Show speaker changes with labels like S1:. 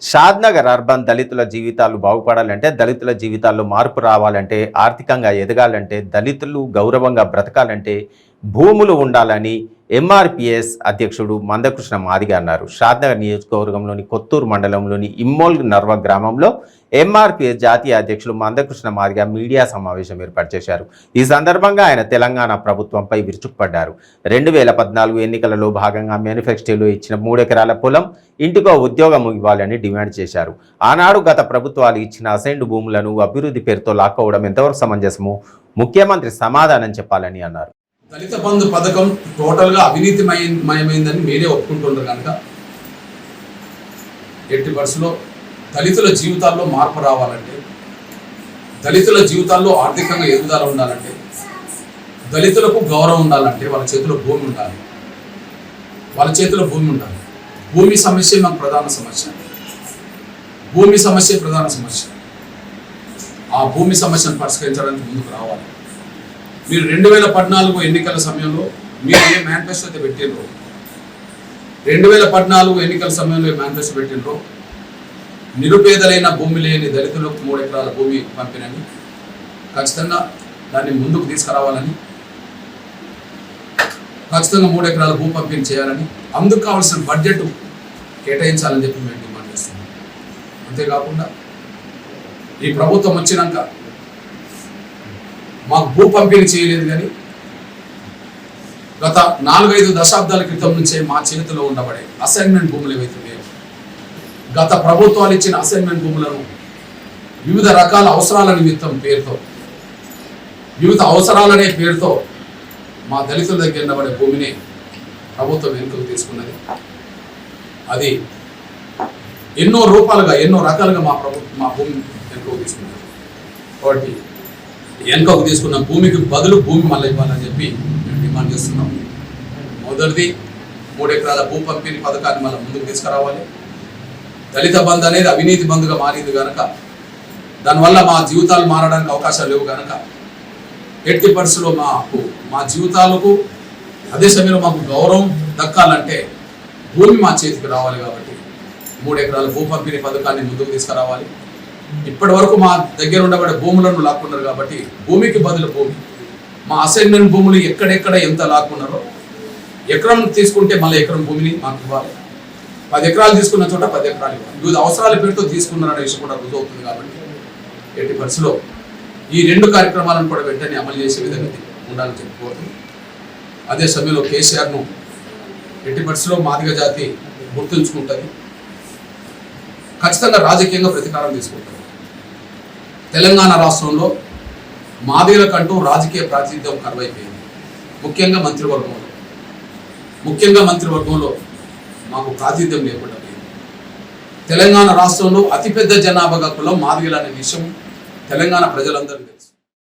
S1: Shadnagar urban దళితుల జీవితాలు బాగుపడాలంటే, దళితుల జీవితాల్లో మార్పు రావాలంటే, ఆర్థికంగా ఎదగాలంటే, దళితులు గౌరవంగా బ్రతకాలంటే భూములు ఉండాలని ఎంఆర్పిఎస్ అధ్యక్షుడు మందకృష్ణ మాదిగ అన్నారు. షాద్నగర్ నియోజకవర్గంలోని కొత్తూరు మండలంలోని ఇమ్మోల్ నర్వ గ్రామంలో ఎంఆర్పిఎస్ జాతీయ అధ్యక్షుడు మందకృష్ణ మాదిగ మీడియా సమావేశం ఏర్పాటు చేశారు. ఈ సందర్భంగా ఆయన తెలంగాణ ప్రభుత్వంపై విరుచుకుపడ్డారు. 2014 ఎన్నికలలో భాగంగా మేనిఫెస్టోలో ఇచ్చిన 3 ఎకరాల పొలం, ఇంటికో ఉద్యోగం ఇవ్వాలని డిమాండ్ చేశారు. ఆనాడు గత ప్రభుత్వాలు ఇచ్చిన అసైన్డ్ భూములను అభివృద్ధి పేరుతో లాక్కోవడం ఎంతవరకు సమంజసమో ముఖ్యమంత్రి సమాధానం చెప్పాలని అన్నారు.
S2: దళిత బంధు పథకం టోటల్గా అవినీతిమయమైందని మీరే ఒప్పుకుంటున్నారు కనుక ఎట్టి పరిస్థితుల్లో దళితుల జీవితాల్లో మార్పు రావాలంటే, దళితుల జీవితాల్లో ఆర్థికంగా ఎదుగుదల ఉండాలంటే, దళితులకు గౌరవం ఉండాలంటే వాళ్ళ చేతిలో భూమి ఉండాలి. భూమి సమస్య మాకు ప్రధాన సమస్య. ప్రధాన సమస్య. ఆ భూమి సమస్యను పరిష్కరించడానికి ముందుకు రావాలి. మీరు 2014 ఎన్నికల సమయంలో మీరు ఏ మేనిఫెస్టో అయితే పెట్టినరో, 2014 ఎన్నికల సమయంలో ఏ మేనిఫెస్టో పెట్టినరో, నిరుపేదలైన భూమి లేని దళితులకు 3 ఎకరాల భూమి పంపిణీ ఖచ్చితంగా దాన్ని ముందుకు తీసుకురావాలని, ఖచ్చితంగా 3 ఎకరాల భూ పంపిణీ చేయాలని, అందుకు కావాల్సిన బడ్జెట్ కేటాయించాలని చెప్పి మేము డిమాండ్ చేస్తున్నాం. అంతేకాకుండా ఈ ప్రభుత్వం వచ్చినాక మాకు భూ పంపిణీ చేయలేదు, కానీ గత 4-5 దశాబ్దాల క్రితం నుంచే మా చేతిలో ఉండబడే అసైన్మెంట్ భూములు ఏవైతే ఉన్నాయో, గత ప్రభుత్వాలు ఇచ్చిన అసైన్మెంట్ భూములను వివిధ రకాల అవసరాల నిమిత్తం పేరుతో, వివిధ అవసరాలనే పేరుతో మా దళితుల దగ్గర ఉండబడే భూమిని ప్రభుత్వం వెనుకకు తీసుకున్నది. అది ఎన్నో రకాలుగా మా భూమి వెనుకకు తీసుకున్నది. కాబట్టి వెనుకకు తీసుకున్న భూమికి బదులు భూమి మళ్ళీ ఇవ్వాలని చెప్పి మేము డిమాండ్ చేస్తున్నాం. మొదటిది 3 ఎకరాల భూ పంపిణీ పథకాన్ని మళ్ళీ ముందుకు తీసుకురావాలి. దళిత బంధు అనేది అవినీతి బంధుగా మారింది కనుక, దానివల్ల మా జీవితాలు మారడానికి అవకాశాలు లేవు కనుక, ఎట్టి పరిస్థితుల్లో మా జీవితాలకు అదే సమయంలో మాకు గౌరవం దక్కాలంటే భూమి మా చేతికి రావాలి. కాబట్టి 3 ఎకరాల భూ పంపిణీ పథకాన్ని ముందుకు తీసుకురావాలి. ఇప్పటి వరకు మా దగ్గర ఉండబడే భూములను లాక్కున్నారు కాబట్టి భూమికి బదులు భూమి, మా అసైన్మెంట్ భూములు ఎక్కడెక్కడ ఎంత లాక్కున్నారో, ఎకరం తీసుకుంటే మళ్ళీ ఎకరం భూమిని మాకు ఇవ్వాలి. 10 ఎకరాలు తీసుకున్న చోట 10 ఎకరాలు ఇవ్వాలి. వివిధ అవసరాల పేరుతో తీసుకున్నారనే విషయం కూడా రుజువు అవుతుంది. కాబట్టి ఎట్టి పరిస్థితిలో ఈ 2 కార్యక్రమాలను కూడా వెంటనే అమలు చేసే విధంగా ఉండాలని చెప్పిపోతుంది. అదే సమయంలో కేసీఆర్ను ఎట్టి పరిస్థితిలో మాదిగ జాతి గుర్తుంచుకుంటుంది, ఖచ్చితంగా రాజకీయంగా ప్రతీకారం తీసుకుంటుంది. తెలంగాణ రాష్ట్రంలో మాదిగలకంటూ రాజకీయ ప్రాతినిధ్యం కరువైపోయింది. ముఖ్యంగా మంత్రివర్గంలో మాకు ప్రాతినిధ్యం లేకుండా పోయింది. తెలంగాణ రాష్ట్రంలో అతిపెద్ద జనాభా కులం మాదిగలు అనే విషయం తెలంగాణ ప్రజలందరికీ